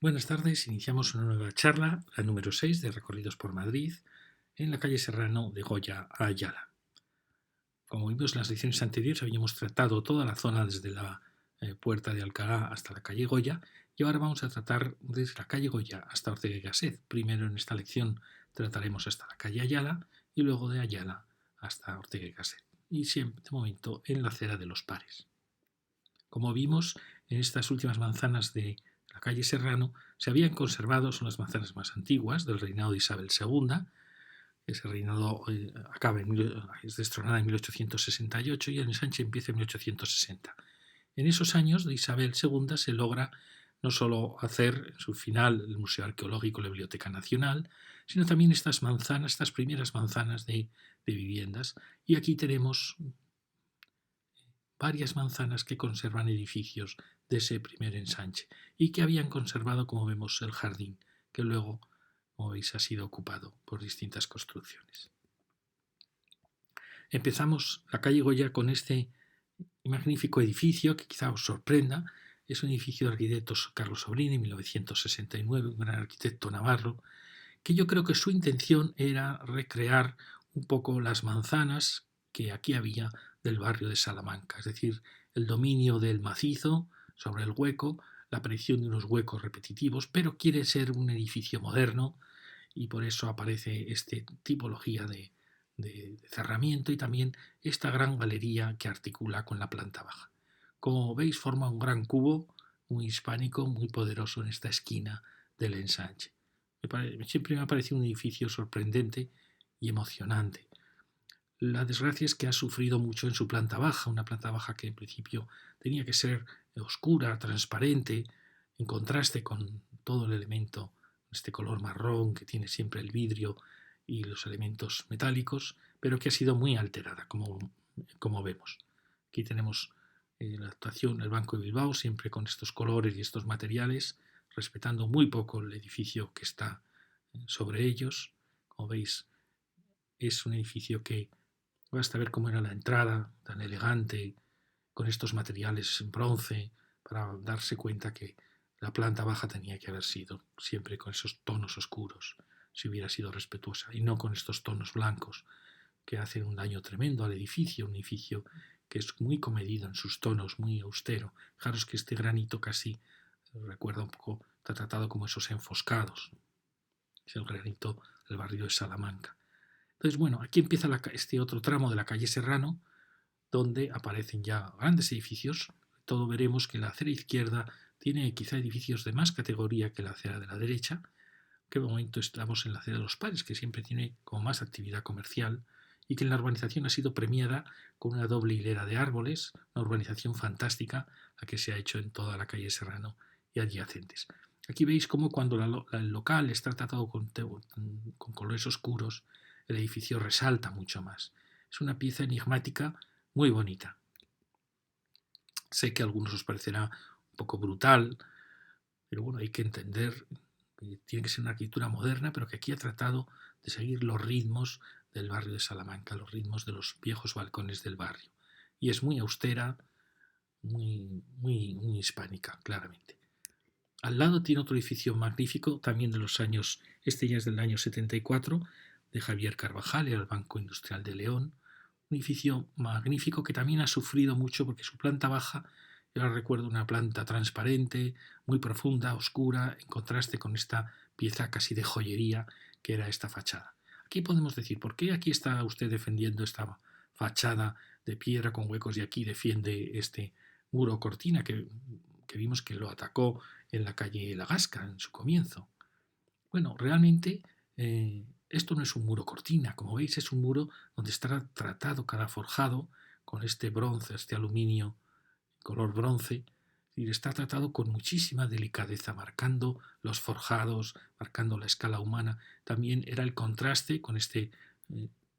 Buenas tardes, iniciamos una nueva charla, la número 6 de Recorridos por Madrid, en la calle Serrano de Goya a Ayala. Como vimos en las ediciones anteriores, habíamos tratado toda la zona desde la Puerta de Alcalá hasta la calle Goya, y ahora vamos a tratar desde la calle Goya hasta Ortega y Gasset. Primero en esta lección trataremos hasta la calle Ayala y luego de Ayala hasta Ortega y Gasset. Y siempre, de momento, en la acera de los Pares. Como vimos en estas últimas manzanas de la calle Serrano, se habían conservado, son las manzanas más antiguas del reinado de Isabel II. Ese reinado es destronada en 1868 y el ensanche empieza en 1860. En esos años de Isabel II se logra no solo hacer en su final el Museo Arqueológico, la Biblioteca Nacional, sino también estas manzanas, estas primeras manzanas de viviendas. Y aquí tenemos varias manzanas que conservan edificios de ese primer ensanche y que habían conservado, como vemos, el jardín, que luego, como veis, ha sido ocupado por distintas construcciones. Empezamos la calle Goya con este magnífico edificio que quizá os sorprenda. Es un edificio de arquitecto Carlos Sobrini, 1969, un gran arquitecto navarro, que yo creo que su intención era recrear un poco las manzanas que aquí había del barrio de Salamanca, es decir, el dominio del macizo sobre el hueco, la aparición de unos huecos repetitivos, pero quiere ser un edificio moderno y por eso aparece esta tipología de cerramiento y también esta gran galería que articula con la planta baja. Como veis, forma un gran cubo muy hispánico, muy poderoso en esta esquina del ensanche. Siempre me ha parecido un edificio sorprendente y emocionante. La desgracia es que ha sufrido mucho en su planta baja, una planta baja que en principio tenía que ser oscura, transparente, en contraste con todo el elemento, este color marrón que tiene siempre el vidrio y los elementos metálicos, pero que ha sido muy alterada, como vemos. Aquí tenemos la actuación, el Banco de Bilbao, siempre con estos colores y estos materiales, respetando muy poco el edificio que está sobre ellos. Como veis, es un edificio que basta ver cómo era la entrada, tan elegante, con estos materiales en bronce, para darse cuenta que la planta baja tenía que haber sido siempre con esos tonos oscuros, si hubiera sido respetuosa, y no con estos tonos blancos que hacen un daño tremendo al edificio, un edificio que es muy comedido en sus tonos, muy austero. Fijaros que este granito casi recuerda un poco, está tratado como esos enfoscados. Es el granito del barrio de Salamanca. Entonces, bueno, aquí empieza este otro tramo de la calle Serrano, donde aparecen ya grandes edificios. Todo veremos que la acera izquierda tiene quizá edificios de más categoría que la acera de la derecha, que de momento estamos en la acera de los Pares, que siempre tiene como más actividad comercial y que en la urbanización ha sido premiada con una doble hilera de árboles, una urbanización fantástica, la que se ha hecho en toda la calle Serrano y adyacentes. Aquí veis cómo cuando el local está tratado con colores oscuros, el edificio resalta mucho más. Es una pieza enigmática muy bonita. Sé que a algunos os parecerá un poco brutal, pero bueno, hay que entender que tiene que ser una arquitectura moderna, pero que aquí ha tratado de seguir los ritmos del barrio de Salamanca, los ritmos de los viejos balcones del barrio. Y es muy austera, muy hispánica, claramente. Al lado tiene otro edificio magnífico, también de los años, este ya es del año 74, de Javier Carvajal, era el Banco Industrial de León, un edificio magnífico que también ha sufrido mucho porque su planta baja, yo la recuerdo una planta transparente, muy profunda, oscura, en contraste con esta pieza casi de joyería que era esta fachada. Aquí podemos decir, ¿por qué aquí está usted defendiendo esta fachada de piedra con huecos y aquí defiende este muro cortina que vimos que lo atacó en la calle La Gasca en su comienzo? Bueno, realmente esto no es un muro cortina, como veis es un muro donde está tratado cada forjado con este bronce, este aluminio color bronce, y está tratado con muchísima delicadeza, marcando los forjados, marcando la escala humana. También era el contraste con este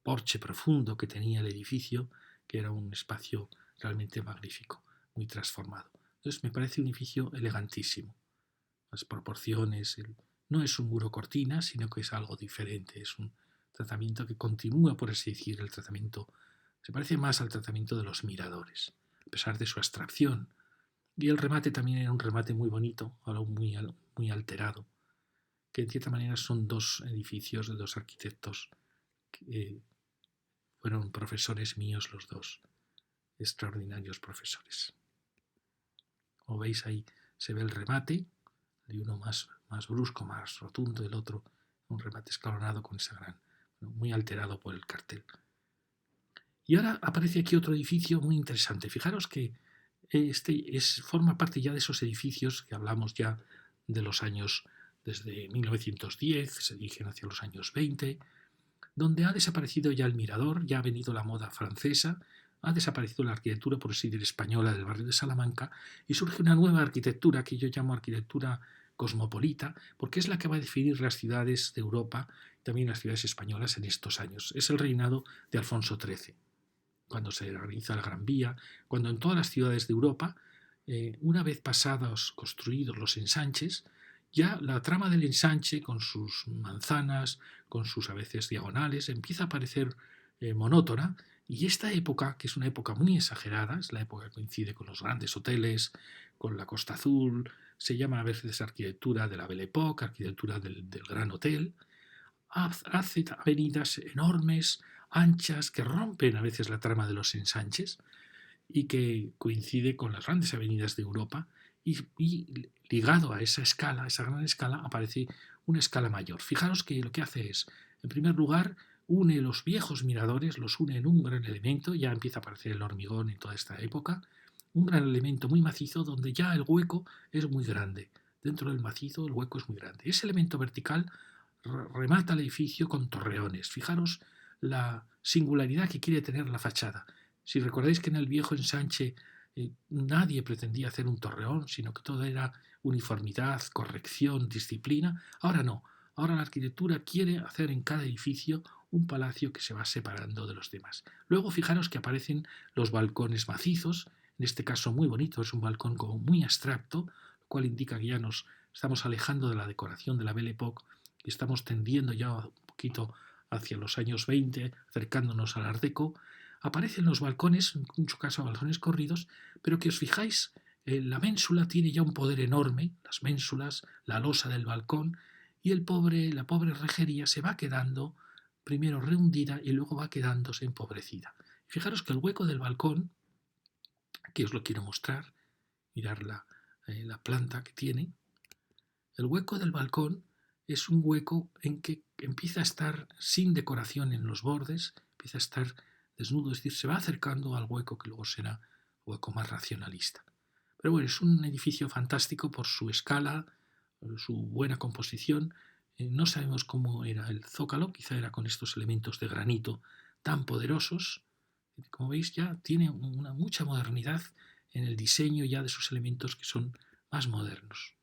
porche profundo que tenía el edificio, que era un espacio realmente magnífico, muy transformado. Entonces me parece un edificio elegantísimo. Las proporciones, no es un muro cortina, sino que es algo diferente, es un tratamiento que continúa, por así decir, el tratamiento, se parece más al tratamiento de los miradores, a pesar de su abstracción. Y el remate también era un remate muy bonito, ahora muy alterado, que en cierta manera son dos edificios de dos arquitectos que fueron profesores míos los dos, extraordinarios profesores. Como veis ahí se ve el remate, de uno más brusco, más rotundo, el otro un remate escalonado con esa gran, muy alterado por el cartel. Y ahora aparece aquí otro edificio muy interesante. Fijaros que forma parte ya de esos edificios que hablamos ya de los años desde 1910, se dirigen hacia los años 20, donde ha desaparecido ya el mirador, ya ha venido la moda francesa, ha desaparecido la arquitectura, por así decir, española del barrio de Salamanca, y surge una nueva arquitectura que yo llamo arquitectura cosmopolita, porque es la que va a definir las ciudades de Europa y también las ciudades españolas en estos años. Es el reinado de Alfonso XIII, cuando se realiza la Gran Vía, cuando en todas las ciudades de Europa, una vez pasados, construidos los ensanches, ya la trama del ensanche, con sus manzanas, con sus a veces diagonales, empieza a parecer monótona, y esta época, que es una época muy exagerada, es la época que coincide con los grandes hoteles, con la Costa Azul, se llama a veces arquitectura de la Belle Époque, arquitectura del Gran Hotel, hace avenidas enormes, anchas, que rompen a veces la trama de los ensanches y que coincide con las grandes avenidas de Europa, y ligado a esa escala, a esa gran escala, aparece una escala mayor. Fijaros que lo que hace es, en primer lugar, une los viejos miradores, los une en un gran elemento, ya empieza a aparecer el hormigón en toda esta época, un gran elemento muy macizo donde ya el hueco es muy grande. Dentro del macizo el hueco es muy grande. Ese elemento vertical remata el edificio con torreones. Fijaros la singularidad que quiere tener la fachada. Si recordáis que en el viejo ensanche nadie pretendía hacer un torreón, sino que todo era uniformidad, corrección, disciplina, ahora no. Ahora la arquitectura quiere hacer en cada edificio un palacio que se va separando de los demás. Luego fijaros que aparecen los balcones macizos, en este caso muy bonito, es un balcón como muy abstracto, lo cual indica que ya nos estamos alejando de la decoración de la Belle Époque y estamos tendiendo ya un poquito hacia los años 20, acercándonos al Art Deco. Aparecen los balcones, en muchos casos balcones corridos, pero que os fijáis, la ménsula tiene ya un poder enorme, las ménsulas, la losa del balcón, y la pobre rejería se va quedando primero rehundida y luego va quedándose empobrecida. Fijaros que el hueco del balcón, aquí os lo quiero mostrar, mirar la planta que tiene, el hueco del balcón es un hueco en que empieza a estar sin decoración en los bordes, empieza a estar desnudo, es decir, se va acercando al hueco que luego será hueco más racionalista. Pero bueno, es un edificio fantástico por su escala, por su buena composición. No sabemos cómo era el zócalo, quizá era con estos elementos de granito tan poderosos. Como veis, ya tiene mucha modernidad en el diseño ya de sus elementos que son más modernos.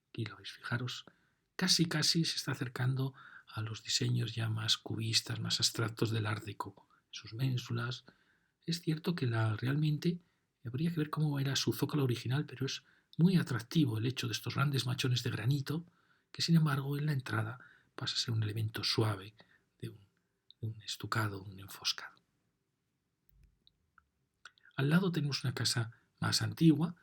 Aquí lo veis, fijaros, casi se está acercando a los diseños ya más cubistas, más abstractos del Art Deco. Sus ménsulas. Es cierto que realmente habría que ver cómo era su zócalo original, pero es muy atractivo el hecho de estos grandes machones de granito, que sin embargo en la entrada pasa a ser un elemento suave de un estucado, un enfoscado. Al lado tenemos una casa más antigua.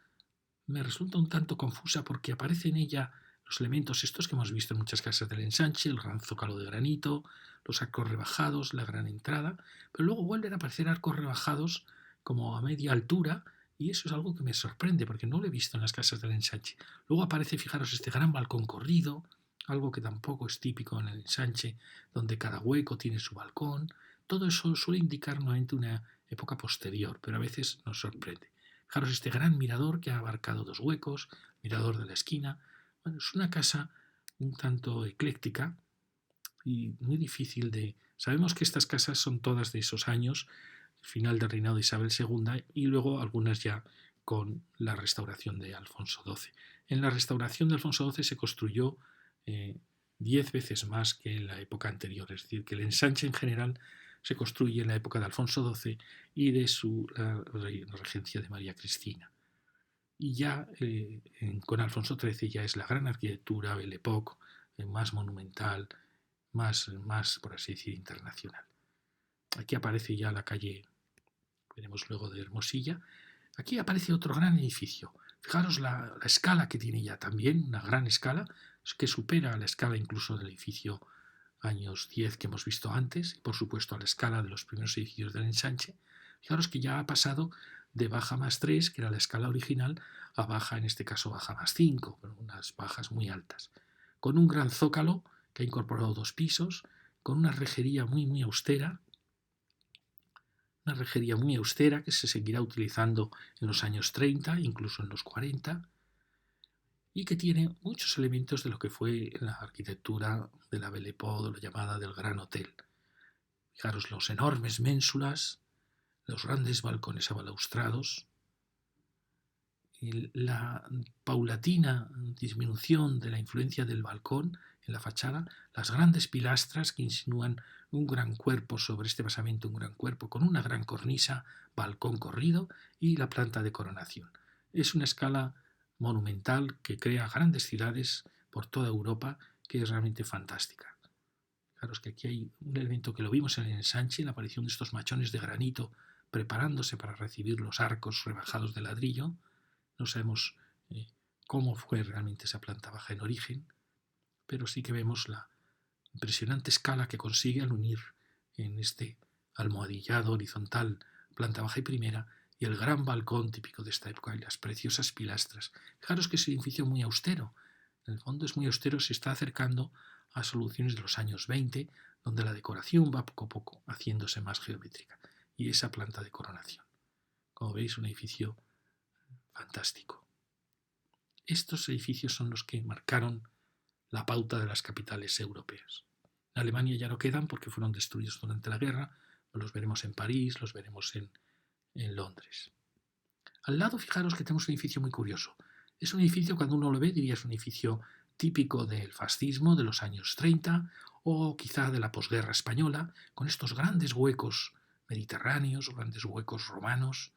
Me resulta un tanto confusa porque aparece en ella los elementos estos que hemos visto en muchas casas del ensanche, el gran zócalo de granito, los arcos rebajados, la gran entrada, pero luego vuelven a aparecer arcos rebajados como a media altura, y eso es algo que me sorprende porque no lo he visto en las casas del ensanche. Luego aparece, fijaros, este gran balcón corrido, algo que tampoco es típico en el ensanche, donde cada hueco tiene su balcón. Todo eso suele indicar nuevamente una época posterior, pero a veces nos sorprende. Fijaros este gran mirador que ha abarcado dos huecos, mirador de la esquina. Bueno, es una casa un tanto ecléctica y muy difícil de... Sabemos que estas casas son todas de esos años, final del reinado de Isabel II, y luego algunas ya con la restauración de Alfonso XII. En la restauración de Alfonso XII se construyó 10 veces más que en la época anterior, es decir, que el ensanche en general se construye en la época de Alfonso XII y de la regencia de María Cristina. Y ya con Alfonso XIII ya es la gran arquitectura, Belle Époque, más monumental, más, por así decir, internacional. Aquí aparece ya la calle, veremos luego, de Hermosilla. Aquí aparece otro gran edificio. Fijaros la escala que tiene ya también, una gran escala, que supera la escala incluso del edificio años 10 que hemos visto antes, y por supuesto a la escala de los primeros edificios del ensanche. Fijaros que ya ha pasado de baja más 3, que era la escala original, a baja, en este caso baja más 5, pero unas bajas muy altas. Con un gran zócalo que ha incorporado 2 pisos, con una rejería muy austera, una rejería muy austera que se seguirá utilizando en los años 30, incluso en los 40, y que tiene muchos elementos de lo que fue la arquitectura de la Belle Époque, la llamada del Gran Hotel. Fijaros los enormes ménsulas, los grandes balcones abalaustrados, la paulatina disminución de la influencia del balcón en la fachada, las grandes pilastras que insinúan un gran cuerpo sobre este basamento, un gran cuerpo con una gran cornisa, balcón corrido y la planta de coronación. Es una escala monumental que crea grandes ciudades por toda Europa que es realmente fantástica. Claro, es que aquí hay un elemento que lo vimos en el ensanche, la aparición de estos machones de granito preparándose para recibir los arcos rebajados de ladrillo. No sabemos cómo fue realmente esa planta baja en origen, pero sí que vemos la impresionante escala que consigue al unir en este almohadillado horizontal planta baja y primera y el gran balcón típico de esta época y las preciosas pilastras. Fijaros que es un edificio muy austero. En el fondo es muy austero, se está acercando a soluciones de los años 20, donde la decoración va poco a poco haciéndose más geométrica. Y esa planta de coronación. Como veis, un edificio fantástico. Estos edificios son los que marcaron la pauta de las capitales europeas. En Alemania ya no quedan porque fueron destruidos durante la guerra, los veremos en París, los veremos en Londres. Al lado, fijaros que tenemos un edificio muy curioso. Es un edificio, cuando uno lo ve, diría es un edificio típico del fascismo de los años 30 o quizá de la posguerra española, con estos grandes huecos mediterráneos, grandes huecos romanos,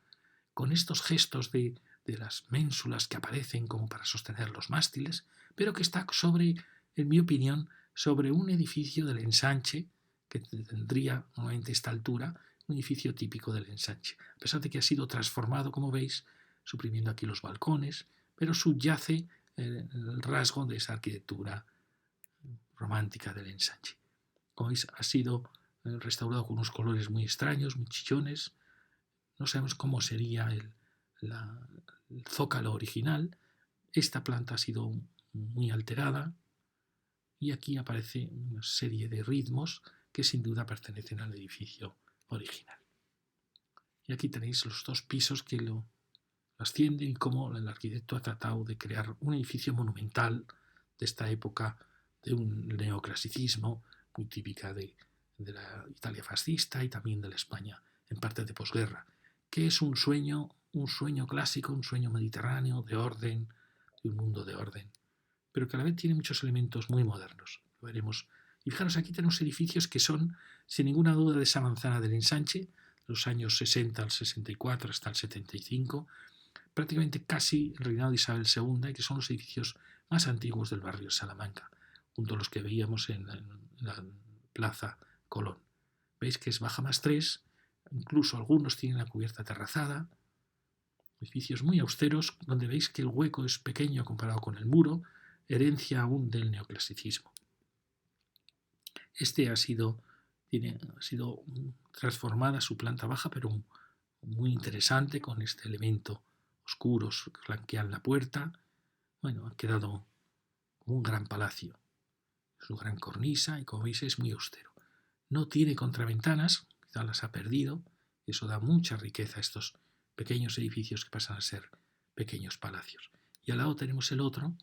con estos gestos de las ménsulas que aparecen como para sostener los mástiles, pero que está sobre, en mi opinión, sobre un edificio del ensanche, que tendría normalmente esta altura, un edificio típico del ensanche. A pesar de que ha sido transformado, como veis, suprimiendo aquí los balcones, pero subyace el rasgo de esa arquitectura romántica del ensanche. Como veis, ha sido restaurado con unos colores muy extraños, muy chillones. No sabemos cómo sería el zócalo original. Esta planta ha sido muy alterada y aquí aparece una serie de ritmos que sin duda pertenecen al edificio original. Y aquí tenéis los 2 pisos que lo ascienden y cómo el arquitecto ha tratado de crear un edificio monumental de esta época de un neoclasicismo muy típica de la Italia fascista y también de la España en parte de posguerra, que es un sueño clásico, un sueño mediterráneo de orden, de un mundo de orden, pero que a la vez tiene muchos elementos muy modernos. Lo veremos. Y fijaros, aquí tenemos edificios que son, sin ninguna duda, de esa manzana del ensanche, los años 60 al 64 hasta el 75, prácticamente casi el reinado de Isabel II, y que son los edificios más antiguos del barrio de Salamanca, junto a los que veíamos en la Plaza Colón. Veis que es baja más 3, incluso algunos tienen la cubierta terrazada, edificios muy austeros, donde veis que el hueco es pequeño comparado con el muro, herencia aún del neoclasicismo. Este ha sido transformada su planta baja, pero muy interesante, con este elemento oscuros que flanquean la puerta. Bueno, ha quedado como un gran palacio. Su gran cornisa y, como veis, es muy austero. No tiene contraventanas, quizá las ha perdido, y eso da mucha riqueza a estos pequeños edificios que pasan a ser pequeños palacios. Y al lado tenemos el otro,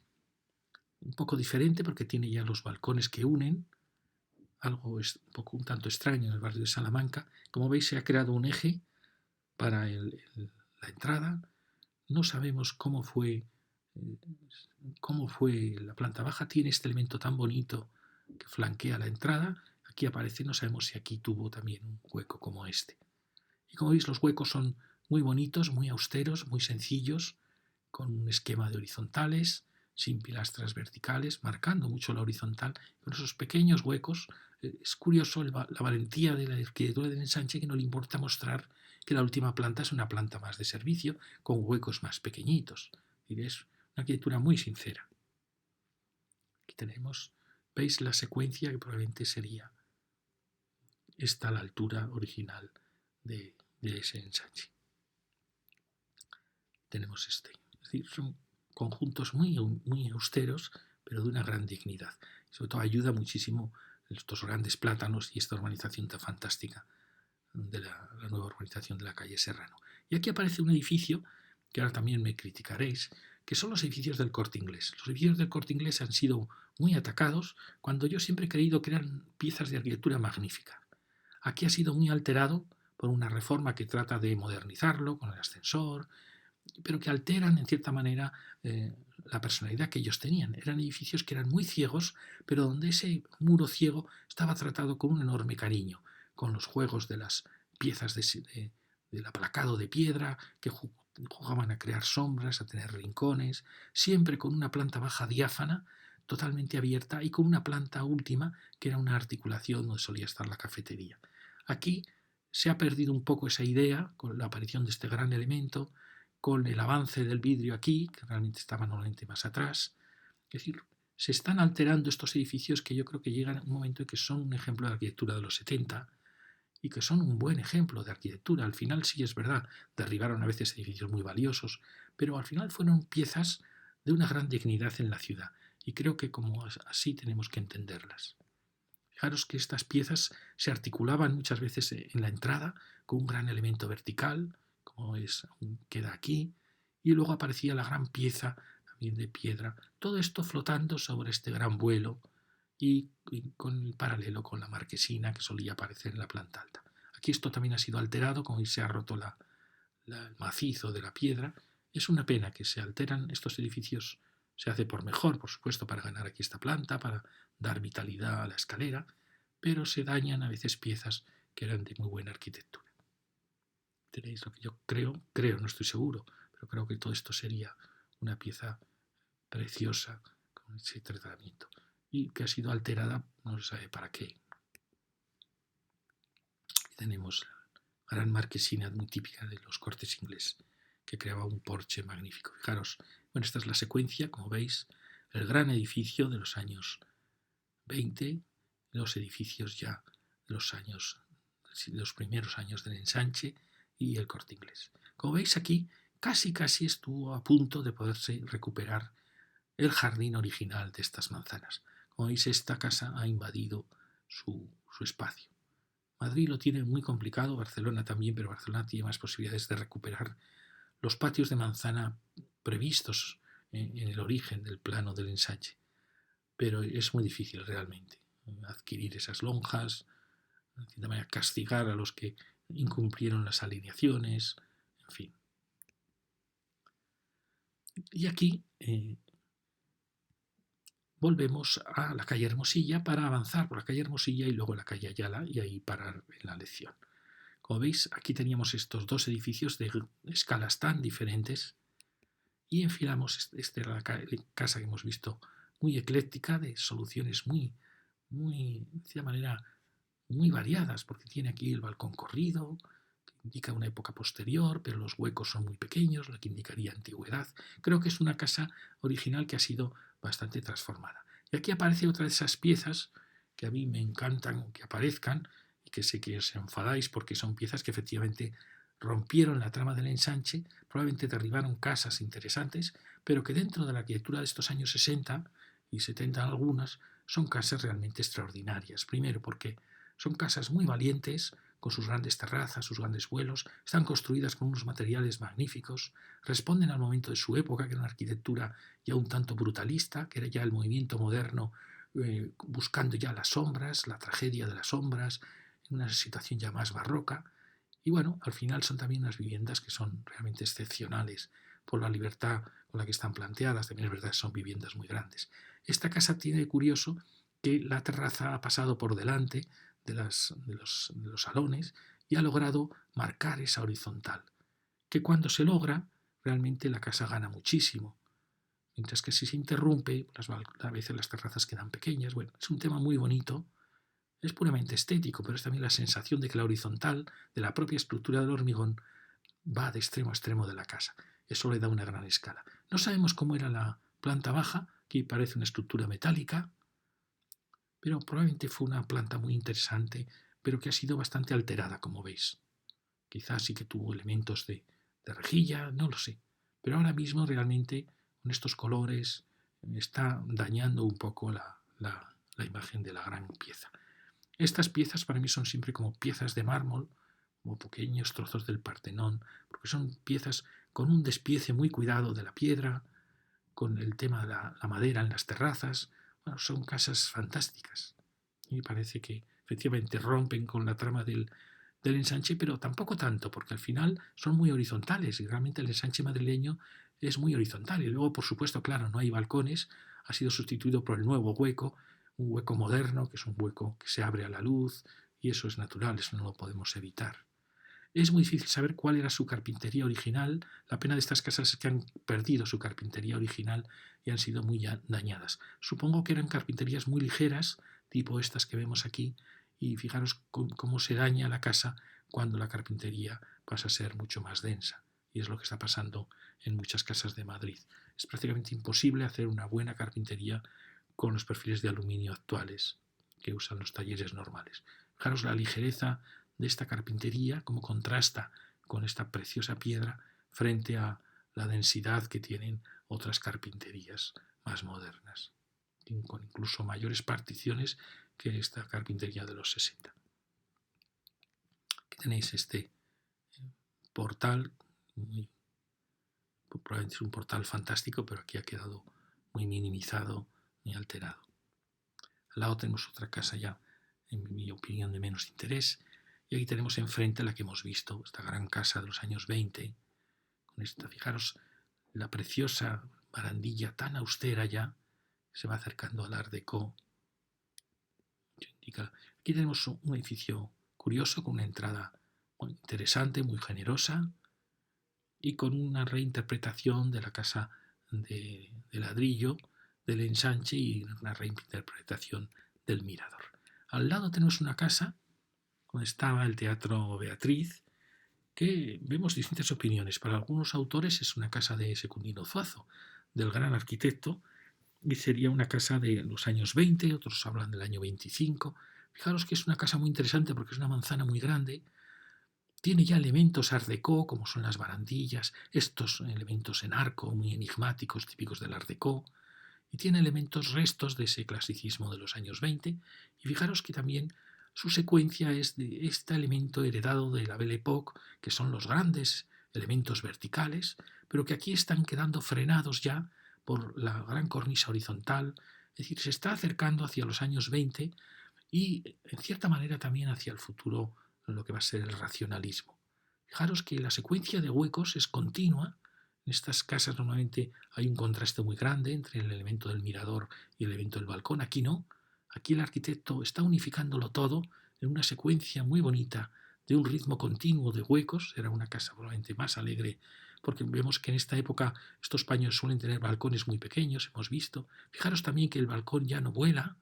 un poco diferente porque tiene ya los balcones que unen, algo un tanto extraño en el barrio de Salamanca. Como veis, se ha creado un eje para la entrada. No sabemos cómo fue la planta baja. Tiene este elemento tan bonito que flanquea la entrada. Aquí aparece, no sabemos si aquí tuvo también un hueco como este. Y como veis, los huecos son muy bonitos, muy austeros, muy sencillos, con un esquema de horizontales, sin pilastras verticales, marcando mucho la horizontal, con esos pequeños huecos Es curioso la valentía de la arquitectura del ensanche, que no le importa mostrar que la última planta es una planta más de servicio, con huecos más pequeñitos. Y es una arquitectura muy sincera. Aquí tenemos, veis la secuencia que probablemente sería esta la altura original de ese ensanche. Tenemos este. Es decir, son conjuntos muy austeros, pero de una gran dignidad. Sobre todo ayuda muchísimo estos grandes plátanos y esta urbanización tan fantástica de la nueva urbanización de la calle Serrano. Y aquí aparece un edificio, que ahora también me criticaréis, que son los edificios del Corte Inglés. Los edificios del Corte Inglés han sido muy atacados cuando yo siempre he creído que eran piezas de arquitectura magnífica. Aquí ha sido muy alterado por una reforma que trata de modernizarlo con el ascensor, pero que alteran en cierta manera la personalidad que ellos tenían. Eran edificios que eran muy ciegos, pero donde ese muro ciego estaba tratado con un enorme cariño, con los juegos de las piezas del aplacado de piedra que jugaban a crear sombras, a tener rincones, siempre con una planta baja diáfana, totalmente abierta, y con una planta última que era una articulación donde solía estar la cafetería. Aquí se ha perdido un poco esa idea con la aparición de este gran elemento, con el avance del vidrio aquí, que realmente estaba normalmente más atrás. Es decir, se están alterando estos edificios que yo creo que llegan a un momento en que son un ejemplo de arquitectura de los 70 y que son un buen ejemplo de arquitectura. Al final sí es verdad, derribaron a veces edificios muy valiosos, pero al final fueron piezas de una gran dignidad en la ciudad y creo que como así tenemos que entenderlas. Fijaros que estas piezas se articulaban muchas veces en la entrada con un gran elemento vertical, como queda aquí, y luego aparecía la gran pieza también de piedra, todo esto flotando sobre este gran vuelo y con el paralelo con la marquesina que solía aparecer en la planta alta. Aquí esto también ha sido alterado, como se ha roto el macizo de la piedra. Es una pena que se alteran estos edificios, se hace por mejor, por supuesto, para ganar aquí esta planta, para dar vitalidad a la escalera, pero se dañan a veces piezas que eran de muy buena arquitectura. Tenéis lo que yo creo, no estoy seguro, pero creo que todo esto sería una pieza preciosa con ese tratamiento y que ha sido alterada, no se sabe para qué. Y tenemos la gran marquesina muy típica de los Cortes Inglés, que creaba un porche magnífico. Fijaros, bueno, esta es la secuencia, como veis, el gran edificio de los años 20, los edificios ya de los primeros años del ensanche y el Corte Inglés. Como veis aquí, casi estuvo a punto de poderse recuperar el jardín original de estas manzanas. Como veis, esta casa ha invadido su espacio. Madrid lo tiene muy complicado, Barcelona también, pero Barcelona tiene más posibilidades de recuperar los patios de manzana previstos en el origen del plano del ensanche. Pero es muy difícil realmente adquirir esas lonjas, de cierta manera castigar a los que incumplieron las alineaciones, en fin. Y aquí volvemos a la calle Hermosilla para avanzar por la calle Hermosilla y luego la calle Ayala y ahí parar en la lección. Como veis, aquí teníamos estos dos edificios de escalas tan diferentes y enfilamos, esta era la casa que hemos visto muy ecléctica, de soluciones de cierta manera, muy variadas, porque tiene aquí el balcón corrido, que indica una época posterior, pero los huecos son muy pequeños, lo que indicaría antigüedad. Creo que es una casa original que ha sido bastante transformada. Y aquí aparece otra de esas piezas que a mí me encantan que aparezcan y que sé que os enfadáis porque son piezas que efectivamente rompieron la trama del ensanche, probablemente derribaron casas interesantes, pero que dentro de la arquitectura de estos años 60 y 70 algunas, son casas realmente extraordinarias. Primero porque son casas muy valientes, con sus grandes terrazas, sus grandes vuelos, están construidas con unos materiales magníficos, responden al momento de su época, que era una arquitectura ya un tanto brutalista, que era ya el movimiento moderno buscando ya las sombras, la tragedia de las sombras, en una situación ya más barroca. Y bueno, al final son también unas viviendas que son realmente excepcionales por la libertad con la que están planteadas. También es verdad que son viviendas muy grandes. Esta casa tiene de curioso que la terraza ha pasado por delante de los salones y ha logrado marcar esa horizontal, que cuando se logra, realmente la casa gana muchísimo. Mientras que si se interrumpe, a veces las terrazas quedan pequeñas. Bueno, es un tema muy bonito Es puramente estético, pero es también la sensación de que la horizontal de la propia estructura del hormigón va de extremo a extremo de la casa. Eso le da una gran escala. No sabemos cómo era la planta baja, aquí parece una estructura metálica, pero probablemente fue una planta muy interesante, pero que ha sido bastante alterada, como veis. Quizás sí que tuvo elementos de rejilla, no lo sé. Pero ahora mismo realmente con estos colores está dañando un poco la imagen de la gran pieza. Estas piezas para mí son siempre como piezas de mármol, como pequeños trozos del Partenón, porque son piezas con un despiece muy cuidado de la piedra, con el tema de la madera en las terrazas. Bueno, son casas fantásticas. Y parece que efectivamente rompen con la trama del ensanche, pero tampoco tanto, porque al final son muy horizontales y realmente el ensanche madrileño es muy horizontal. Y luego, por supuesto, claro, no hay balcones, ha sido sustituido por el nuevo hueco, un hueco moderno, que es un hueco que se abre a la luz, y eso es natural, eso no lo podemos evitar. Es muy difícil saber cuál era su carpintería original. La pena de estas casas es que han perdido su carpintería original y han sido muy dañadas. Supongo que eran carpinterías muy ligeras, tipo estas que vemos aquí, y fijaros cómo se daña la casa cuando la carpintería pasa a ser mucho más densa. Y es lo que está pasando en muchas casas de Madrid. Es prácticamente imposible hacer una buena carpintería con los perfiles de aluminio actuales que usan los talleres normales. Fijaros la ligereza de esta carpintería, cómo contrasta con esta preciosa piedra frente a la densidad que tienen otras carpinterías más modernas, con incluso mayores particiones que esta carpintería de los 60. Aquí tenéis este portal, probablemente es un portal fantástico, pero aquí ha quedado muy minimizado, muy alterado. Al lado tenemos otra casa ya, en mi opinión, de menos interés. Y aquí tenemos enfrente la que hemos visto, esta gran casa de los años 20, con esta, fijaros, la preciosa barandilla tan austera ya, se va acercando al Art Deco. Aquí tenemos un edificio curioso, con una entrada muy interesante, muy generosa, y con una reinterpretación de la casa de ladrillo, del ensanche y una reinterpretación del mirador. Al lado tenemos una casa donde estaba el Teatro Beatriz, que vemos distintas opiniones. Para algunos autores es una casa de Secundino Zuazo, del gran arquitecto, y sería una casa de los años 20, otros hablan del año 25. Fijaros que es una casa muy interesante porque es una manzana muy grande, tiene ya elementos art déco, como son las barandillas, estos elementos en arco muy enigmáticos típicos del art déco, y tiene elementos restos de ese clasicismo de los años 20, y fijaros que también su secuencia es de este elemento heredado de la Belle Époque, que son los grandes elementos verticales, pero que aquí están quedando frenados ya por la gran cornisa horizontal, es decir, se está acercando hacia los años 20 y en cierta manera también hacia el futuro, lo que va a ser el racionalismo. Fijaros que la secuencia de huecos es continua. En estas casas normalmente hay un contraste muy grande entre el elemento del mirador y el elemento del balcón. Aquí no. Aquí el arquitecto está unificándolo todo en una secuencia muy bonita de un ritmo continuo de huecos. Era una casa probablemente más alegre, porque vemos que en esta época estos paños suelen tener balcones muy pequeños, hemos visto. Fijaros también que el balcón ya no vuela,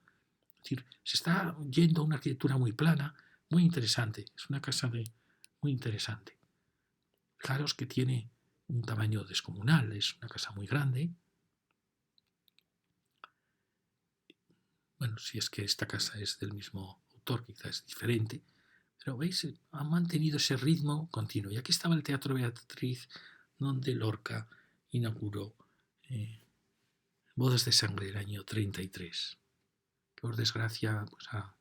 es decir, se está yendo a una arquitectura muy plana, muy interesante. Es una casa muy interesante. Fijaros que tiene un tamaño descomunal, es una casa muy grande. Bueno, si es que esta casa es del mismo autor, quizás es diferente, pero veis, ha mantenido ese ritmo continuo. Y aquí estaba el Teatro Beatriz, donde Lorca inauguró Bodas de Sangre el año 33, que por desgracia pues, ha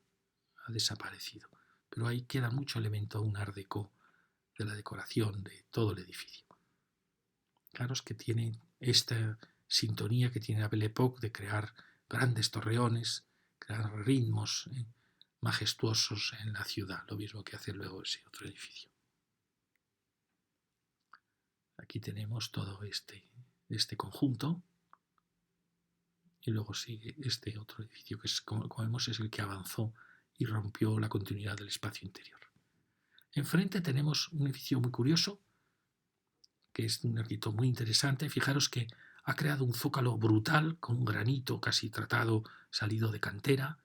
desaparecido. Pero ahí queda mucho elemento aún art déco de la decoración de todo el edificio. Claro es que tiene esta sintonía que tiene la Belle Époque de crear grandes torreones, crear ritmos majestuosos en la ciudad, lo mismo que hace luego ese otro edificio. Aquí tenemos todo este conjunto y luego sigue este otro edificio que es, como vemos, es el que avanzó y rompió la continuidad del espacio interior. Enfrente tenemos un edificio muy curioso, que es un arquitecto muy interesante. Fijaros que ha creado un zócalo brutal con un granito casi tratado, salido de cantera,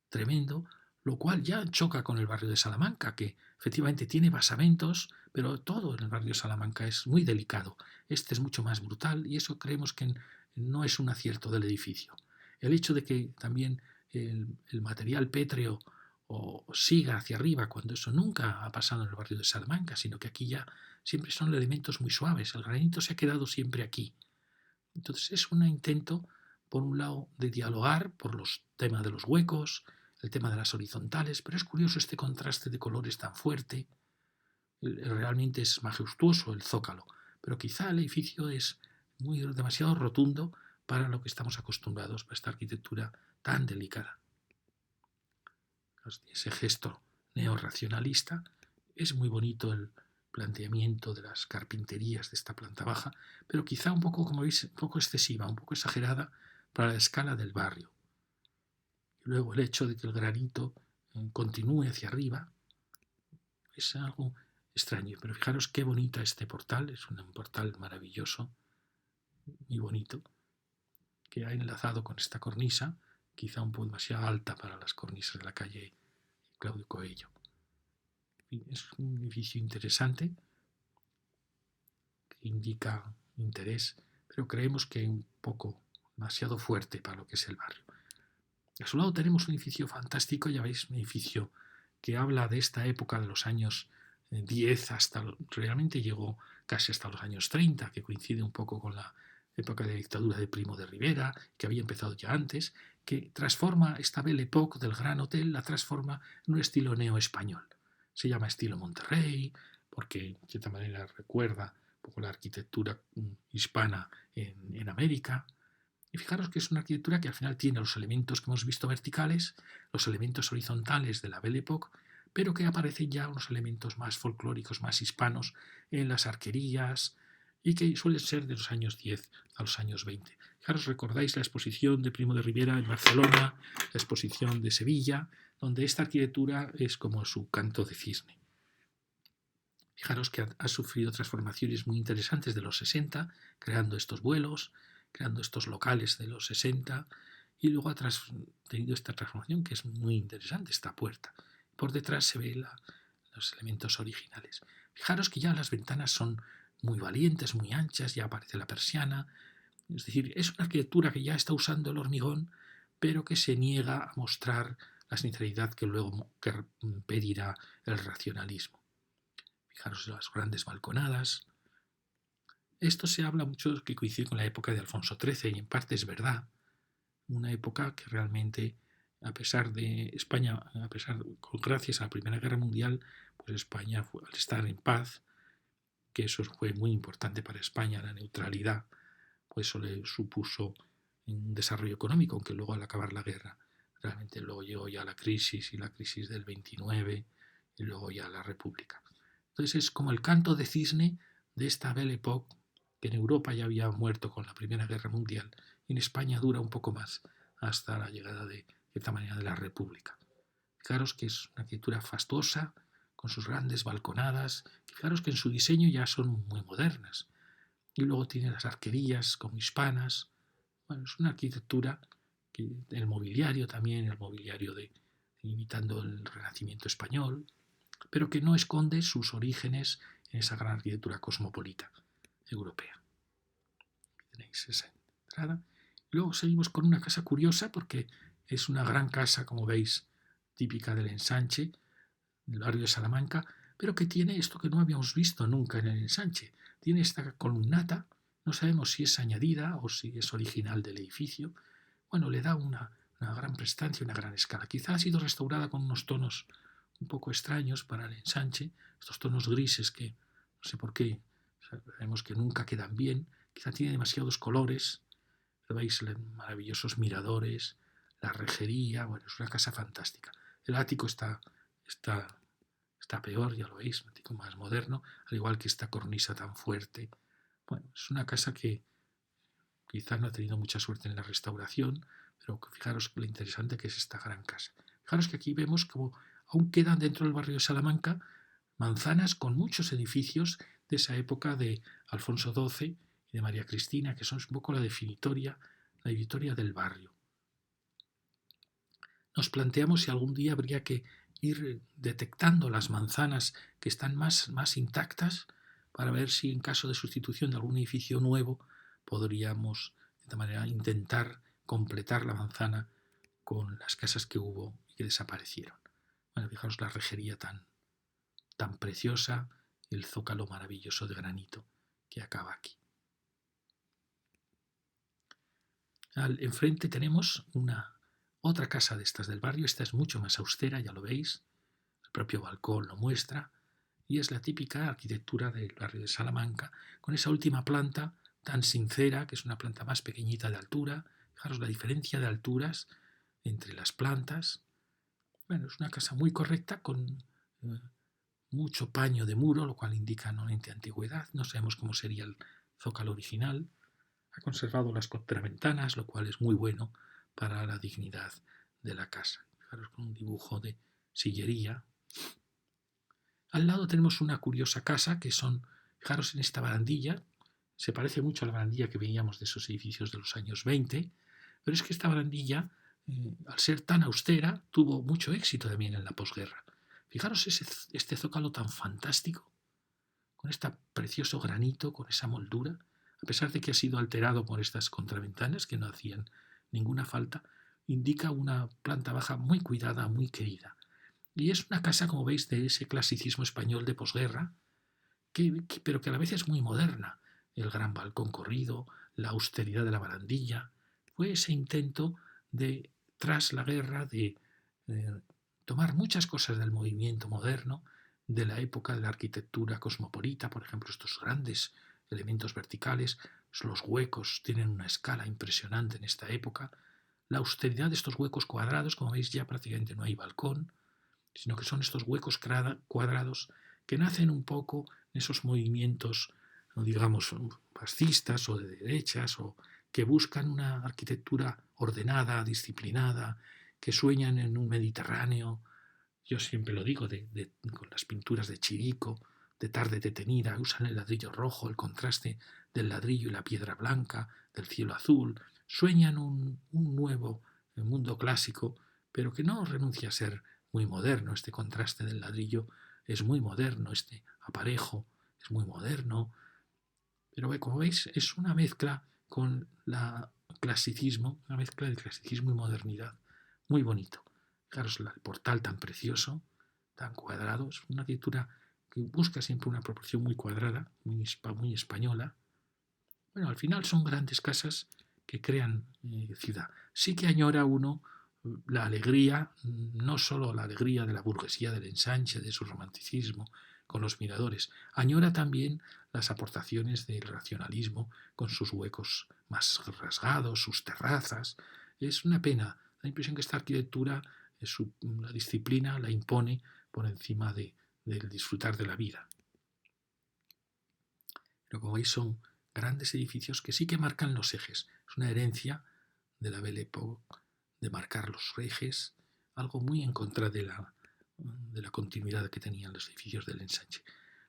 tremendo. lo cual ya choca con el barrio de Salamanca, que efectivamente tiene basamentos, pero todo en el barrio de Salamanca es muy delicado. Este es mucho más brutal y eso creemos que no es un acierto del edificio. El hecho de que también el material pétreo o siga hacia arriba, cuando eso nunca ha pasado en el barrio de Salamanca, sino que aquí ya siempre son elementos muy suaves. El granito se ha quedado siempre aquí. Entonces es un intento, por un lado, de dialogar por los temas de los huecos, el tema de las horizontales, pero es curioso este contraste de colores tan fuerte. Realmente es majestuoso el zócalo, pero quizá el edificio es demasiado rotundo para lo que estamos acostumbrados, para esta arquitectura tan delicada. Ese gesto neorracionalista es muy bonito el planteamiento de las carpinterías de esta planta baja, pero quizá un poco, como veis, un poco excesiva, un poco exagerada para la escala del barrio. Y luego el hecho de que el granito continúe hacia arriba es algo extraño, pero fijaros qué bonito este portal, es un portal maravilloso, muy bonito, que ha enlazado con esta cornisa, quizá un poco demasiado alta para las cornisas de la calle Claudio Coello. Es un edificio interesante que indica interés, pero creemos que un poco demasiado fuerte para lo que es el barrio. A su lado tenemos un edificio fantástico, ya veis, un edificio que habla de esta época de los años 10 hasta, realmente llegó casi hasta los años 30, que coincide un poco con la época de dictadura de Primo de Rivera, que había empezado ya antes, que transforma esta Belle Époque del Gran Hotel, la transforma en un estilo neoespañol. Se llama estilo Monterrey, porque de cierta manera recuerda un poco la arquitectura hispana en América. Y fijaros que es una arquitectura que al final tiene los elementos que hemos visto verticales, los elementos horizontales de la Belle Époque, pero que aparecen ya unos elementos más folclóricos, más hispanos, en las arquerías, y que suelen ser de los años 10 a los años 20. Fijaros, recordáis la exposición de Primo de Rivera en Barcelona, la exposición de Sevilla, donde esta arquitectura es como su canto de cisne. Fijaros que ha sufrido transformaciones muy interesantes de los 60, creando estos vuelos, creando estos locales de los 60, y luego ha tenido esta transformación que es muy interesante, esta puerta. Por detrás se ve los elementos originales. Fijaros que ya las ventanas son muy valientes, muy anchas, ya aparece la persiana. Es decir, es una arquitectura que ya está usando el hormigón, pero que se niega a mostrar la sinceridad que luego pedirá el racionalismo. Fijaros las grandes balconadas. Esto se habla mucho que coincide con la época de Alfonso XIII y en parte es verdad. Una época que realmente, a pesar de España, gracias a la Primera Guerra Mundial, pues España, al estar en paz, que eso fue muy importante para España, la neutralidad, pues eso le supuso un desarrollo económico, aunque luego al acabar la guerra, realmente luego llegó ya la crisis y la crisis del 29 y luego ya la República. Entonces es como el canto de cisne de esta Belle Époque, que en Europa ya había muerto con la Primera Guerra Mundial, y en España dura un poco más hasta la llegada de cierta manera de la República. Fijaros que es una arquitectura fastuosa, con sus grandes balconadas, fijaros que en su diseño ya son muy modernas. Y luego tiene las arquerías como hispanas. Bueno, es una arquitectura que el mobiliario también, el mobiliario imitando el Renacimiento español, pero que no esconde sus orígenes en esa gran arquitectura cosmopolita europea. Tenéis esa entrada. Luego seguimos con una casa curiosa porque es una gran casa, como veis, típica del ensanche, del barrio de Salamanca, pero que tiene esto que no habíamos visto nunca en el ensanche. Tiene esta columnata, no sabemos si es añadida o si es original del edificio. Bueno, le da una gran prestancia, una gran escala. Quizá ha sido restaurada con unos tonos un poco extraños para el ensanche, estos tonos grises que no sé por qué, sabemos que nunca quedan bien, quizá tiene demasiados colores, veis maravillosos miradores, la rejería, bueno, es una casa fantástica. El ático está peor, ya lo veis, un ático más moderno, al igual que esta cornisa tan fuerte. Bueno, es una casa que quizá no ha tenido mucha suerte en la restauración, pero fijaros lo interesante que es esta gran casa. Fijaros que aquí vemos como aún quedan dentro del barrio de Salamanca manzanas con muchos edificios de esa época de Alfonso XII y de María Cristina, que son un poco la definitoria del barrio. nos planteamos si algún día habría que ir detectando las manzanas que están más intactas para ver si en caso de sustitución de algún edificio nuevo podríamos de esta manera intentar completar la manzana con las casas que hubo y que desaparecieron. Bueno, fijaros la rejería tan preciosa, el zócalo maravilloso de granito que acaba aquí. Enfrente tenemos otra casa de estas del barrio. Esta es mucho más austera, ya lo veis. El propio balcón lo muestra. Y es la típica arquitectura del barrio de Salamanca, con esa última planta tan sincera, que es una planta más pequeñita de altura. Fijaros la diferencia de alturas entre las plantas. Bueno, es una casa muy correcta con mucho paño de muro, lo cual indica normalmente antigüedad. No sabemos cómo sería el zócalo original. Ha conservado las contraventanas, lo cual es muy bueno para la dignidad de la casa. Fijaros con un dibujo de sillería. Al lado tenemos una curiosa casa que fijaros en esta barandilla, se parece mucho a la barandilla que veíamos de esos edificios de los años 20, pero es que esta barandilla, al ser tan austera, tuvo mucho éxito también en la posguerra. Fijaros este zócalo tan fantástico, con este precioso granito, con esa moldura, a pesar de que ha sido alterado por estas contraventanas que no hacían ninguna falta, indica una planta baja muy cuidada, muy querida. Y es una casa, como veis, de ese clasicismo español de posguerra, pero que a la vez es muy moderna. El gran balcón corrido, la austeridad de la barandilla, fue ese intento de, tras la guerra, de tomar muchas cosas del movimiento moderno, de la época de la arquitectura cosmopolita, por ejemplo, estos grandes elementos verticales, los huecos tienen una escala impresionante en esta época, la austeridad de estos huecos cuadrados, como veis ya prácticamente no hay balcón, sino que son estos huecos cuadrados que nacen un poco en esos movimientos, no digamos, fascistas o de derechas, o que buscan una arquitectura ordenada, disciplinada, que sueñan en un Mediterráneo. Yo siempre lo digo, con las pinturas de Chirico, de tarde detenida, usan el ladrillo rojo, el contraste del ladrillo y la piedra blanca, del cielo azul, sueñan un nuevo mundo clásico, pero que no renuncia a ser muy moderno. Este contraste del ladrillo es muy moderno, este aparejo es muy moderno, pero como veis es una mezcla con el clasicismo, una mezcla de clasicismo y modernidad, muy bonito. Fijaros el portal tan precioso, tan cuadrado, es una arquitectura que busca siempre una proporción muy cuadrada, muy española. Bueno, al final son grandes casas que crean ciudad. Sí que añora uno la alegría, no solo la alegría de la burguesía del ensanche, de su romanticismo con los miradores, añora también las aportaciones del racionalismo con sus huecos más rasgados, sus terrazas. Es una pena, da la impresión que esta arquitectura, la disciplina la impone por encima del disfrutar de la vida. Pero como veis son grandes edificios que sí que marcan los ejes. Es una herencia de la Belle Époque de marcar los ejes, algo muy en contra de la continuidad que tenían los edificios del ensanche.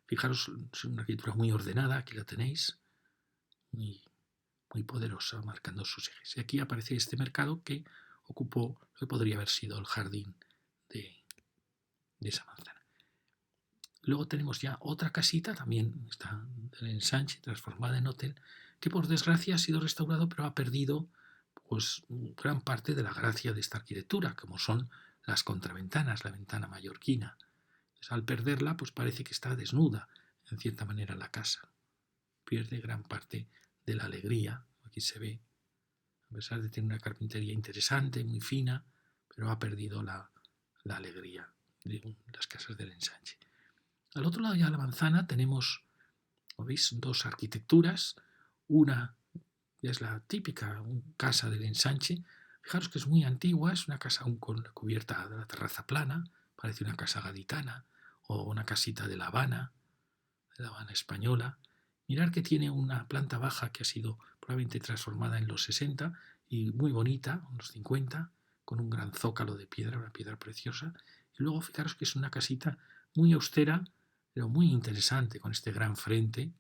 Fijaros, es una arquitectura muy ordenada, aquí la tenéis, muy poderosa, marcando sus ejes. Y aquí aparece este mercado que ocupó lo que podría haber sido el jardín de esa manzana. Luego tenemos ya otra casita, también está del ensanche, transformada en hotel, que por desgracia ha sido restaurado, pero ha perdido pues gran parte de la gracia de esta arquitectura, como son las contraventanas, la ventana mallorquina. Entonces, al perderla, pues parece que está desnuda, en cierta manera, la casa. Pierde gran parte de la alegría, aquí se ve, a pesar de tener una carpintería interesante, muy fina, pero ha perdido la alegría de las casas del ensanche. Al otro lado ya de la manzana tenemos, como veis, dos arquitecturas. Una es la típica casa del ensanche. Fijaros que es muy antigua, es una casa aún con la cubierta de la terraza plana, parece una casa gaditana o una casita de La Habana española. Mirad que tiene una planta baja que ha sido probablemente transformada en los 60 y muy bonita, en los 50, con un gran zócalo de piedra, una piedra preciosa. Y luego fijaros que es una casita muy austera, pero muy interesante, con este gran frente,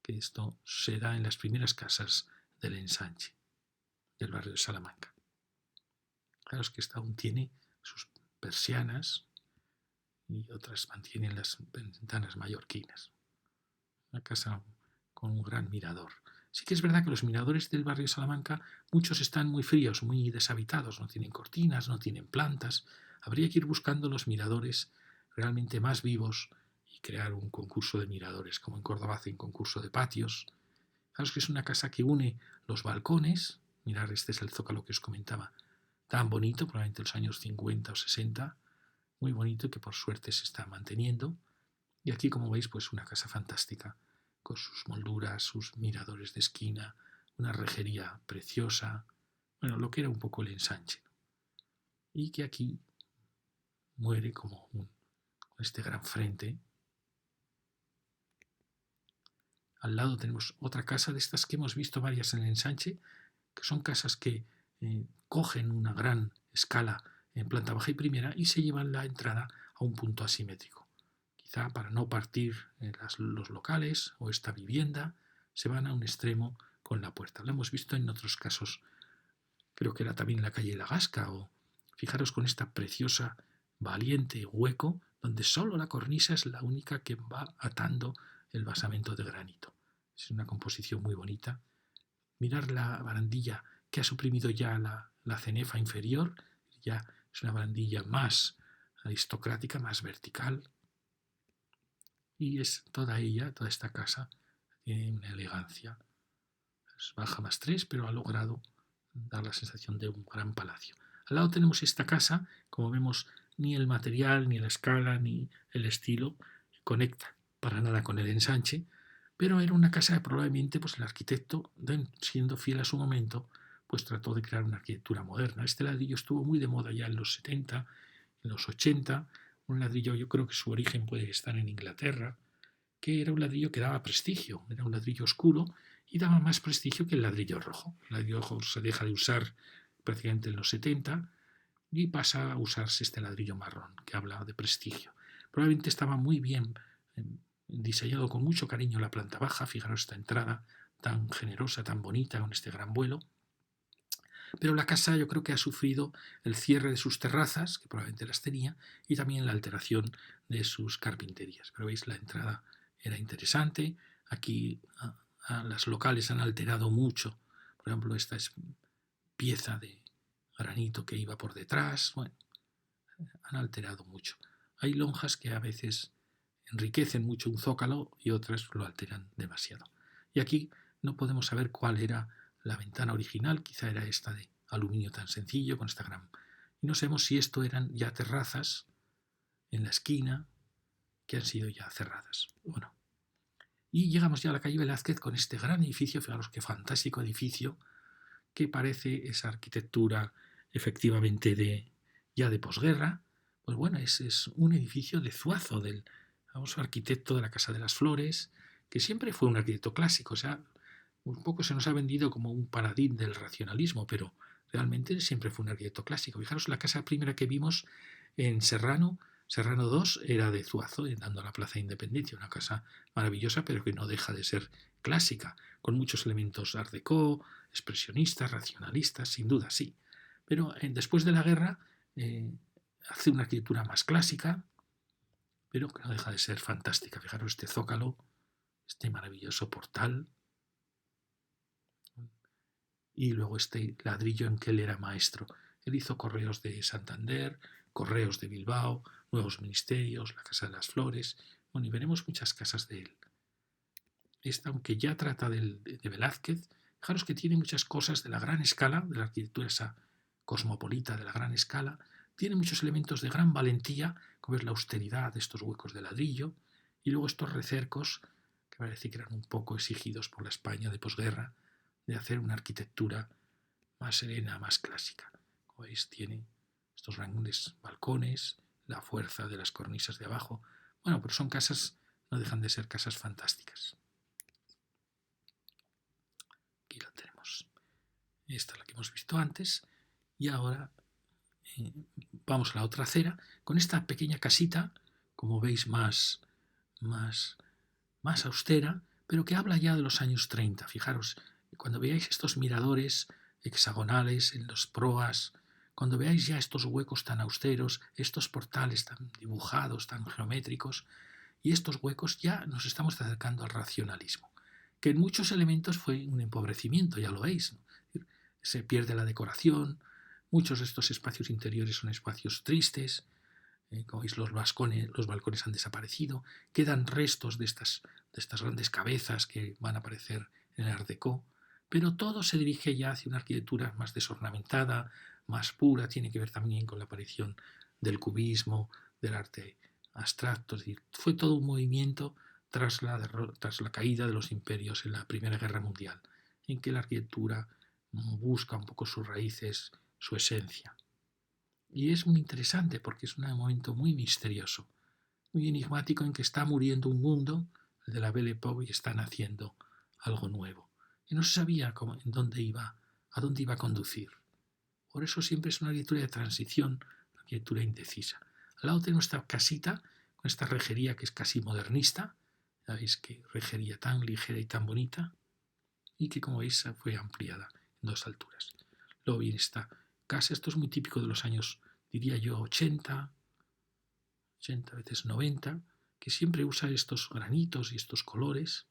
que esto se da en las primeras casas del ensanche, del barrio de Salamanca. Fijaros que esta aún tiene sus persianas y otras mantienen las ventanas mallorquinas. Una casa con un gran mirador. Sí que es verdad que los miradores del barrio de Salamanca, muchos están muy fríos, muy deshabitados, no tienen cortinas, no tienen plantas. Habría que ir buscando los miradores realmente más vivos y crear un concurso de miradores, como en Córdoba hacen concurso de patios. Fijaros que es una casa que une los balcones. Mirad, este es el zócalo que os comentaba, tan bonito, probablemente en los años 50 o 60, muy bonito y que por suerte se está manteniendo. Y aquí, como veis, pues una casa fantástica, con sus molduras, sus miradores de esquina, una rejería preciosa, bueno, lo que era un poco el ensanche. Y que aquí muere como con este gran frente. Al lado tenemos otra casa de estas que hemos visto varias en el ensanche, que son casas que cogen una gran escala en planta baja y primera y se llevan la entrada a un punto asimétrico. Quizá para no partir los locales o esta vivienda, se van a un extremo con la puerta. Lo hemos visto en otros casos, creo que era también la calle La Gasca, o fijaros con esta preciosa, valiente hueco, donde solo la cornisa es la única que va atando el basamento de granito. Es una composición muy bonita. Mirar la barandilla que ha suprimido ya la cenefa inferior, ya es una barandilla más aristocrática, más vertical, y es toda ella, toda esta casa, tiene una elegancia. Es baja más 3, pero ha logrado dar la sensación de un gran palacio. Al lado tenemos esta casa, como vemos, ni el material, ni la escala, ni el estilo conecta para nada con el ensanche, pero era una casa que probablemente pues, el arquitecto, siendo fiel a su momento, pues trató de crear una arquitectura moderna. Este ladrillo estuvo muy de moda ya en los 70, en los 80, un ladrillo, yo creo que su origen puede estar en Inglaterra, que era un ladrillo que daba prestigio, era un ladrillo oscuro y daba más prestigio que el ladrillo rojo. El ladrillo rojo se deja de usar prácticamente en los 70 y pasa a usarse este ladrillo marrón, que habla de prestigio. Probablemente estaba muy bien diseñado con mucho cariño la planta baja, fijaros esta entrada tan generosa, tan bonita, con este gran vuelo. Pero la casa yo creo que ha sufrido el cierre de sus terrazas, que probablemente las tenía, y también la alteración de sus carpinterías. Pero veis, la entrada era interesante. Aquí a las locales han alterado mucho. Por ejemplo, esta es pieza de granito que iba por detrás. Bueno, han alterado mucho. Hay lonjas que a veces enriquecen mucho un zócalo y otras lo alteran demasiado. Y aquí no podemos saber cuál era la ventana original, quizá era esta de aluminio tan sencillo con esta gran... Y no sabemos si esto eran ya terrazas en la esquina que han sido ya cerradas. Bueno, y llegamos ya a la calle Velázquez con este gran edificio, fijaros qué fantástico edificio, que parece esa arquitectura efectivamente ya de posguerra. Pues bueno, es un edificio de Zuazo, del famoso arquitecto de la Casa de las Flores, que siempre fue un arquitecto clásico. O sea, un poco se nos ha vendido como un paladín del racionalismo, pero realmente siempre fue un arquitecto clásico. Fijaros, la casa primera que vimos en Serrano 2 era de Zuazo, dando a la Plaza de Independencia, una casa maravillosa, pero que no deja de ser clásica, con muchos elementos art déco, expresionistas, racionalistas, sin duda, sí. Pero después de la guerra hace una arquitectura más clásica, pero que no deja de ser fantástica. Fijaros este zócalo, este maravilloso portal, y luego este ladrillo en que él era maestro. Él hizo Correos de Santander, Correos de Bilbao, Nuevos Ministerios, la Casa de las Flores. Bueno, y veremos muchas casas de él. Esta, aunque ya trata de Velázquez, fijaros que tiene muchas cosas de la gran escala, de la arquitectura esa cosmopolita de la gran escala, tiene muchos elementos de gran valentía, como es la austeridad de estos huecos de ladrillo, y luego estos recercos, que parece que eran un poco exigidos por la España de posguerra, de hacer una arquitectura más serena, más clásica. Como veis, tiene estos grandes balcones, la fuerza de las cornisas de abajo. Bueno, pero son casas, no dejan de ser casas fantásticas. Aquí la tenemos. Esta es la que hemos visto antes. Y ahora vamos a la otra acera, con esta pequeña casita, como veis, más austera, pero que habla ya de los años 30. Fijaros, cuando veáis estos miradores hexagonales en los proas, Cuando veáis ya estos huecos tan austeros, estos portales tan dibujados, tan geométricos, y estos huecos ya nos estamos acercando al racionalismo, que en muchos elementos fue un empobrecimiento, ya lo veis, ¿no? Se pierde la decoración, muchos de estos espacios interiores son espacios tristes, como veis los balcones han desaparecido, quedan restos de estas grandes cabezas que van a aparecer en el Art Déco, pero todo se dirige ya hacia una arquitectura más desornamentada, más pura, tiene que ver también con la aparición del cubismo, del arte abstracto, es decir, fue todo un movimiento tras la caída de los imperios en la Primera Guerra Mundial, en que la arquitectura busca un poco sus raíces, su esencia. Y es muy interesante porque es un momento muy misterioso, muy enigmático en que está muriendo un mundo, el de la Belle Époque, y está naciendo algo nuevo. Y no se sabía a dónde iba a conducir. Por eso siempre es una arquitectura de transición, una arquitectura indecisa. Al lado tenemos esta casita, con esta rejería que es casi modernista. Ya veis qué rejería tan ligera y tan bonita, y que, como veis, fue ampliada en 2 alturas. Luego viene esta casa, esto es muy típico de los años, diría yo, 80 veces 90, que siempre usa estos granitos y estos colores,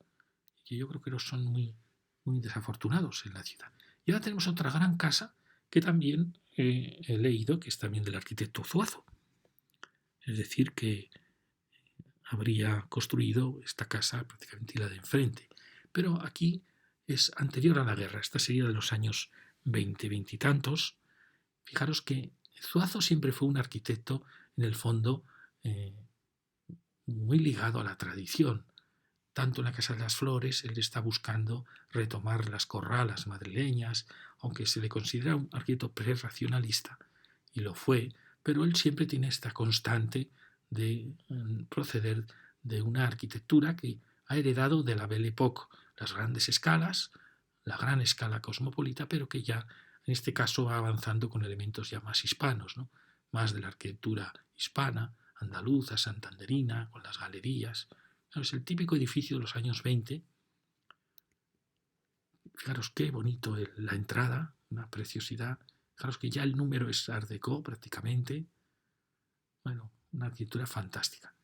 que yo creo que son muy, muy desafortunados en la ciudad. Y ahora tenemos otra gran casa que también he leído que es también del arquitecto Zuazo. Es decir, que habría construido esta casa prácticamente la de enfrente. Pero aquí es anterior a la guerra, esta sería de los años 20, 20 y tantos. Fijaros que Zuazo siempre fue un arquitecto, en el fondo, muy ligado a la tradición. Tanto en la Casa de las Flores, él está buscando retomar las corralas madrileñas, aunque se le considera un arquitecto prerracionalista, y lo fue, pero él siempre tiene esta constante de proceder de una arquitectura que ha heredado de la Belle Époque las grandes escalas, la gran escala cosmopolita, pero que ya en este caso va avanzando con elementos ya más hispanos, ¿no? Más de la arquitectura hispana, andaluza, santanderina, con las galerías. Es el típico edificio de los años 20. Fijaros qué bonito la entrada, una preciosidad. Fijaros que ya el número es Art Déco prácticamente. Bueno, una arquitectura fantástica.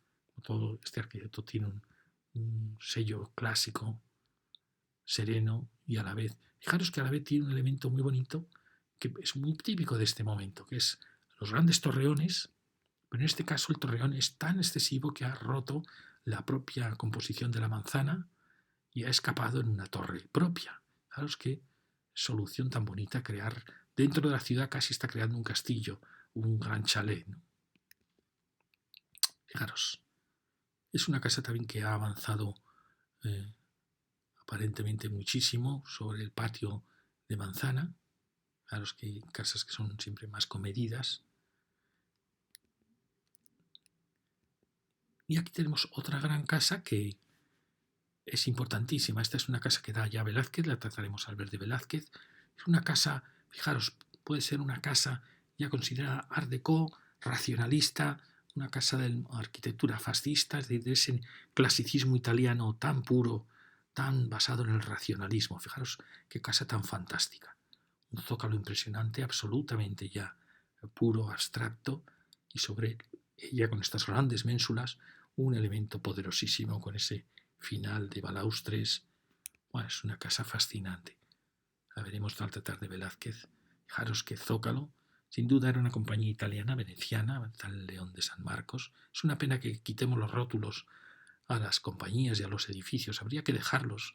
Todo este arquitecto tiene un sello clásico, sereno y a la vez. Fijaros que a la vez tiene un elemento muy bonito que es muy típico de este momento, que es los grandes torreones, pero en este caso el torreón es tan excesivo que ha roto la propia composición de la manzana y ha escapado en una torre propia. Fijaros qué solución tan bonita crear. Dentro de la ciudad casi está creando un castillo, un gran chalet, ¿no? Fijaros, es una casa también que ha avanzado aparentemente muchísimo sobre el patio de manzana. Fijaros que hay casas que son siempre más comedidas. Y aquí tenemos otra gran casa que es importantísima. Esta es una casa que da ya Velázquez, la trataremos al ver de Velázquez. Es una casa, fijaros, puede ser una casa ya considerada art déco, racionalista, una casa de arquitectura fascista, es decir, de ese clasicismo italiano tan puro, tan basado en el racionalismo. Fijaros qué casa tan fantástica. Un zócalo impresionante, absolutamente ya puro, abstracto, y sobre ella, con estas grandes ménsulas, un elemento poderosísimo con ese final de balaustres. Bueno, es una casa fascinante. La veremos al tratar de Velázquez. Fijaros que Zócalo, sin duda era una compañía italiana, veneciana, tal León de San Marcos. Es una pena que quitemos los rótulos a las compañías y a los edificios. Habría que dejarlos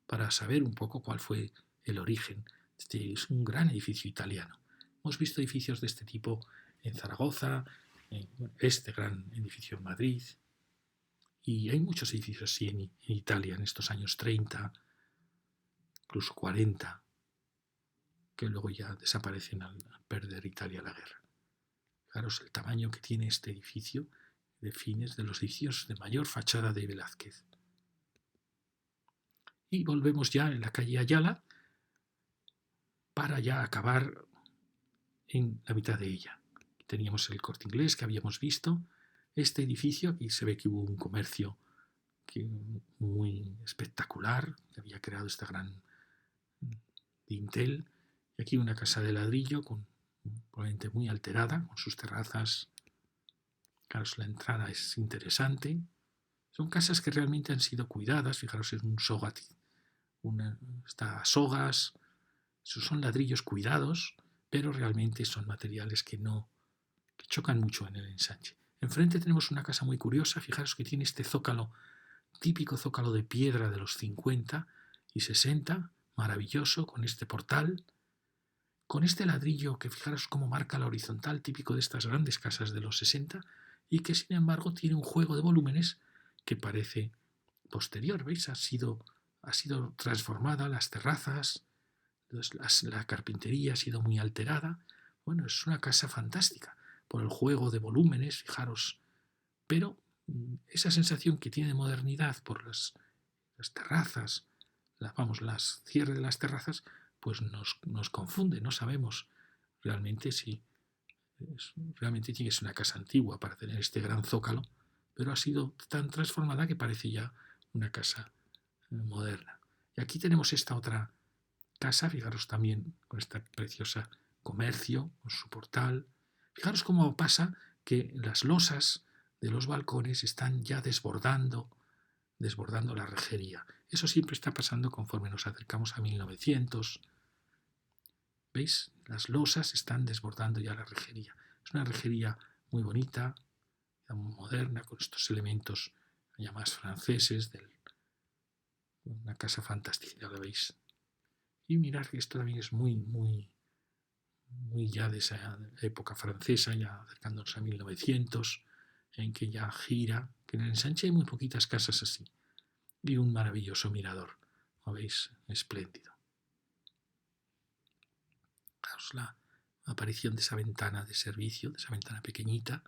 para saber un poco cuál fue el origen. Este es un gran edificio italiano. Hemos visto edificios de este tipo en Zaragoza, en este gran edificio en Madrid, y hay muchos edificios así en Italia en estos años 30, incluso 40, que luego ya desaparecen al perder Italia la guerra. Fijaros el tamaño que tiene este edificio de fines de los edificios de mayor fachada de Velázquez. Y volvemos ya en la calle Ayala para ya acabar en la mitad de ella. Teníamos el Corte Inglés que habíamos visto. Este edificio, aquí se ve que hubo un comercio muy espectacular, que había creado esta gran dintel. Y aquí una casa de ladrillo con probablemente muy alterada, con sus terrazas. Claro, la entrada es interesante. Son casas que realmente han sido cuidadas. Fijaros, es un sogat, está a sogas, son ladrillos cuidados, pero realmente son materiales que chocan mucho en el ensanche. Enfrente tenemos una casa muy curiosa. Fijaros que tiene este zócalo, típico zócalo de piedra de los 50 y 60, maravilloso, con este portal, con este ladrillo que fijaros cómo marca la horizontal, típico de estas grandes casas de los 60, y que sin embargo tiene un juego de volúmenes que parece posterior. ¿Veis? Ha sido transformada, las terrazas, la carpintería ha sido muy alterada. Bueno, es una casa fantástica por el juego de volúmenes, fijaros, pero esa sensación que tiene de modernidad por las terrazas, las cierres de las terrazas, pues nos confunde, no sabemos realmente si realmente tiene que ser una casa antigua para tener este gran zócalo, pero ha sido tan transformada que parece ya una casa moderna. Y aquí tenemos esta otra casa, fijaros también con esta preciosa comercio, con su portal. Fijaros cómo pasa que las losas de los balcones están ya desbordando la rejería. Eso siempre está pasando conforme nos acercamos a 1900. ¿Veis? Las losas están desbordando ya la rejería. Es una rejería muy bonita, muy moderna, con estos elementos ya más franceses, una casa fantástica, ya lo veis. Y mirad que esto también es muy ya de esa época francesa, ya acercándonos a 1900, en que ya gira, que en el ensanche hay muy poquitas casas así. Y un maravilloso mirador, ¿lo veis? Espléndido. Fijaos la aparición de esa ventana de servicio, de esa ventana pequeñita,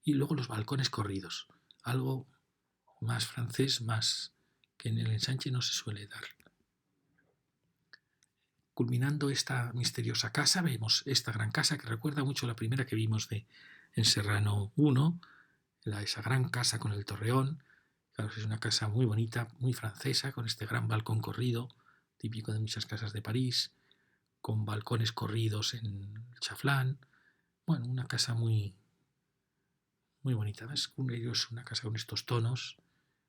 y luego los balcones corridos, algo más francés, más que en el ensanche no se suele dar. Culminando esta misteriosa casa, vemos esta gran casa que recuerda mucho a la primera que vimos en Serrano 1, esa gran casa con el torreón. Claro, es una casa muy bonita, muy francesa, con este gran balcón corrido, típico de muchas casas de París, con balcones corridos en el chaflán. Bueno, una casa muy bonita. Es una casa con estos tonos,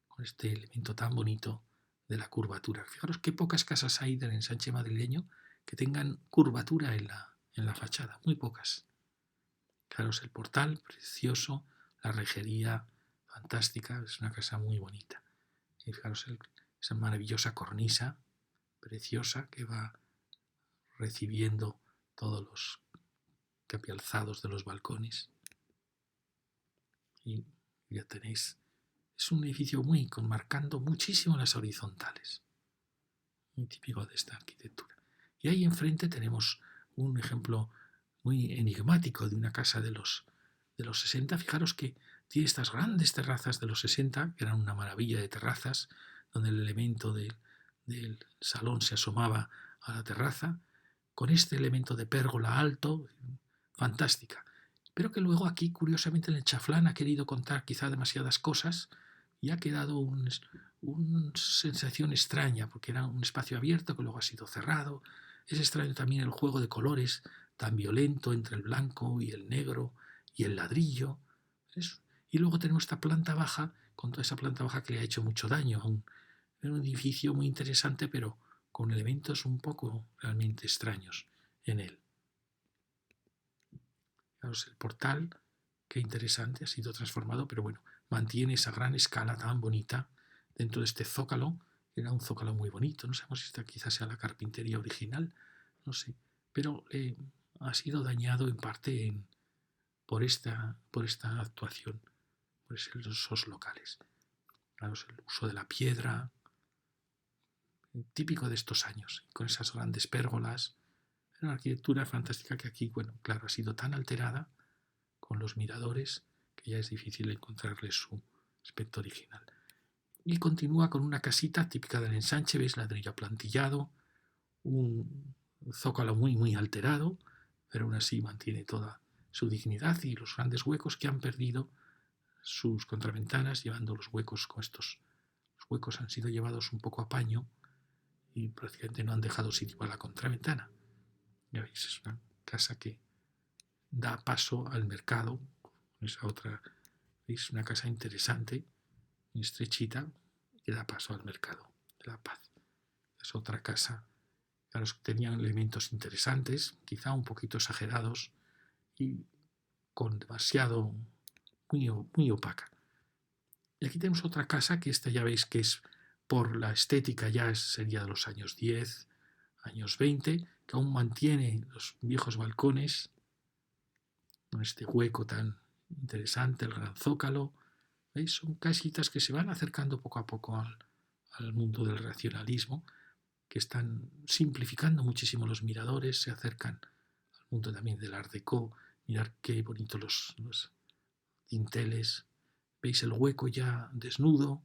con este elemento tan bonito de la curvatura. Fijaros qué pocas casas hay del ensanche madrileño que tengan curvatura en la fachada, muy pocas. Fijaros el portal, precioso, la rejería, fantástica, es una casa muy bonita. Y fijaros esa maravillosa cornisa, preciosa, que va recibiendo todos los capialzados de los balcones. Y ya tenéis, es un edificio marcando muchísimo las horizontales, muy típico de esta arquitectura. Y ahí enfrente tenemos un ejemplo muy enigmático de una casa de los 60. Fijaros que tiene estas grandes terrazas de los 60, que eran una maravilla de terrazas, donde el elemento del salón se asomaba a la terraza, con este elemento de pérgola alto, fantástica. Pero que luego aquí, curiosamente, en el chaflán ha querido contar quizá demasiadas cosas y ha quedado una sensación extraña, porque era un espacio abierto que luego ha sido cerrado. Es extraño también el juego de colores tan violento entre el blanco y el negro y el ladrillo. Y luego tenemos esta planta baja, con toda esa planta baja que le ha hecho mucho daño a un edificio muy interesante, pero con elementos un poco realmente extraños en él. Fijaros el portal, qué interesante, ha sido transformado, pero bueno, mantiene esa gran escala tan bonita dentro de este zócalo. Era un zócalo muy bonito, no sabemos si esta quizás sea la carpintería original, no sé, pero ha sido dañado en parte por esta actuación, por esos locales. Claro, el uso de la piedra, típico de estos años, con esas grandes pérgolas. Era una arquitectura fantástica que aquí, bueno, claro, ha sido tan alterada con los miradores que ya es difícil encontrarle su aspecto original. Y continúa con una casita típica del ensanche, veis, ladrillo aplantillado, un zócalo muy alterado, pero aún así mantiene toda su dignidad y los grandes huecos que han perdido sus contraventanas, llevando los huecos con estos. Los huecos han sido llevados un poco a paño y prácticamente no han dejado sitio para la contraventana. Ya veis, es una casa que da paso al mercado. Esa otra, ¿veis? Una casa interesante, estrechita, que da paso al mercado de la Paz. Es otra casa. Claro, tenían elementos interesantes, quizá un poquito exagerados y con demasiado, muy opaca. Y aquí tenemos otra casa que esta ya veis que es por la estética, ya sería de los años 10, años 20, que aún mantiene los viejos balcones, con este hueco tan interesante, el gran zócalo. ¿Veis? Son casitas que se van acercando poco a poco al mundo del racionalismo, que están simplificando muchísimo los miradores, se acercan al mundo también del Art Déco. Mirad qué bonitos los dinteles. Veis el hueco ya desnudo,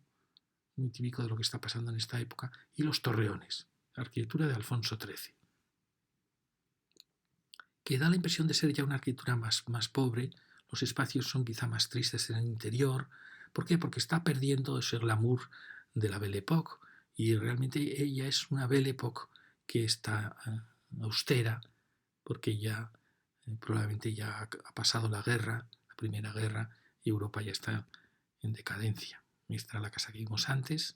muy típico de lo que está pasando en esta época, y los torreones, la arquitectura de Alfonso XIII, que da la impresión de ser ya una arquitectura más pobre. Los espacios son quizá más tristes en el interior. ¿Por qué? Porque está perdiendo ese glamour de la Belle Époque, y realmente ella es una Belle Époque que está austera, porque ya probablemente ya ha pasado la guerra, la Primera Guerra, y Europa ya está en decadencia. Esta era la casa que vimos antes.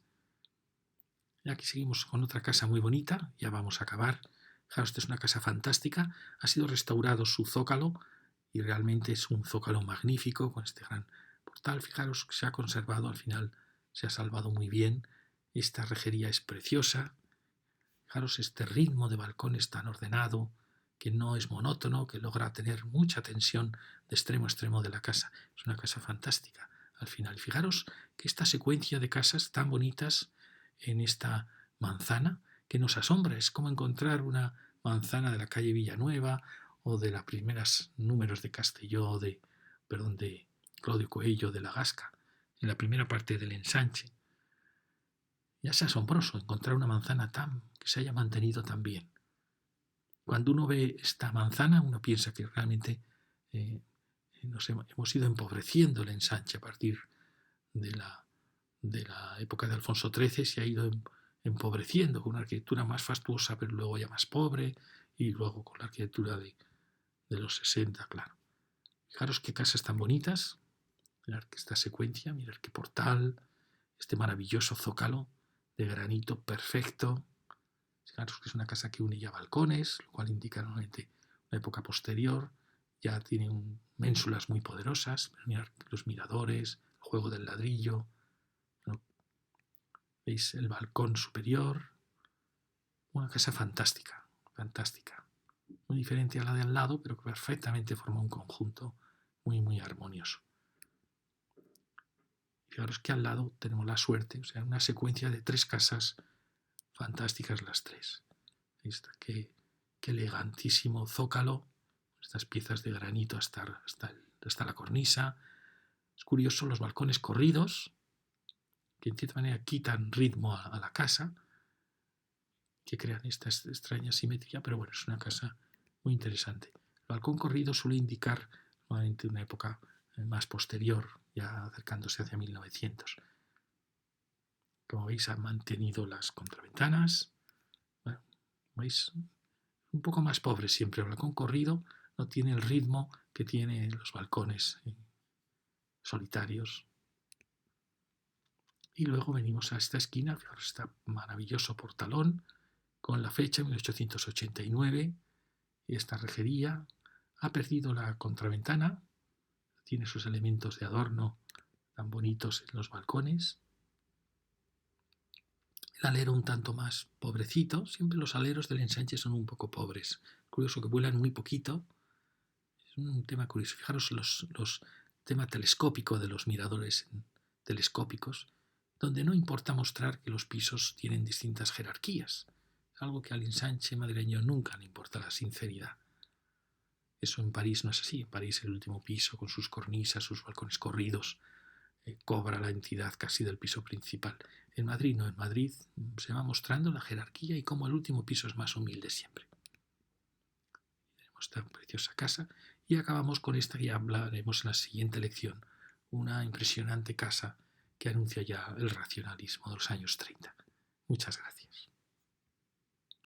Y aquí seguimos con otra casa muy bonita, ya vamos a acabar. Fijaros, esta es una casa fantástica, ha sido restaurado su zócalo y realmente es un zócalo magnífico con este gran portal. Fijaros que se ha conservado, al final se ha salvado muy bien. Esta rejería es preciosa. Fijaros este ritmo de balcones tan ordenado, que no es monótono, que logra tener mucha tensión de extremo a extremo de la casa. Es una casa fantástica al final. Fijaros que esta secuencia de casas tan bonitas en esta manzana que nos asombra. Es como encontrar una manzana de la calle Villanueva o de los primeros números de Castelló, de Claudio Coello, de La Gasca, en la primera parte del ensanche. Ya es asombroso encontrar una manzana que se haya mantenido tan bien. Cuando uno ve esta manzana, uno piensa que realmente hemos ido empobreciendo el ensanche a partir de la época de Alfonso XIII. Se ha ido empobreciendo con una arquitectura más fastuosa, pero luego ya más pobre, y luego con la arquitectura de los 60, claro. Fijaros qué casas tan bonitas. Mirad que esta secuencia, mirad qué portal, este maravilloso zócalo de granito perfecto. Fijaros que es una casa que une ya balcones, lo cual indica normalmente una época posterior. Ya tiene ménsulas muy poderosas. Mirad los miradores, el juego del ladrillo. ¿No? ¿Veis el balcón superior? Una casa fantástica, fantástica. Muy diferente a la de al lado, pero que perfectamente forma un conjunto muy armonioso. Fijaros que al lado tenemos la suerte, o sea, una secuencia de 3 casas fantásticas las 3. Qué elegantísimo zócalo, estas piezas de granito hasta la cornisa. Es curioso los balcones corridos, que en cierta manera quitan ritmo a la casa, que crean esta extraña simetría, pero bueno, es una casa muy interesante. El balcón corrido suele indicar nuevamente una época más posterior, ya acercándose hacia 1900. Como veis, han mantenido las contraventanas. Bueno, veis, un poco más pobre siempre. El balcón corrido no tiene el ritmo que tienen los balcones solitarios. Y luego venimos a esta esquina, fijaros, este maravilloso portalón con la fecha 1889. Y esta rejería ha perdido la contraventana, tiene sus elementos de adorno tan bonitos en los balcones. El alero un tanto más pobrecito, siempre los aleros del ensanche son un poco pobres. Curioso que vuelan muy poquito. Es un tema curioso. Fijaros los tema telescópico de los miradores telescópicos, donde no importa mostrar que los pisos tienen distintas jerarquías. Es algo que al ensanche madrileño nunca le importa la sinceridad. Eso en París no es así. En París el último piso, con sus cornisas, sus balcones corridos, cobra la entidad casi del piso principal. En Madrid no, en Madrid se va mostrando la jerarquía y cómo el último piso es más humilde siempre. Tenemos esta preciosa casa y acabamos con esta que ya hablaremos en la siguiente lección. Una impresionante casa que anuncia ya el racionalismo de los años 30. Muchas gracias.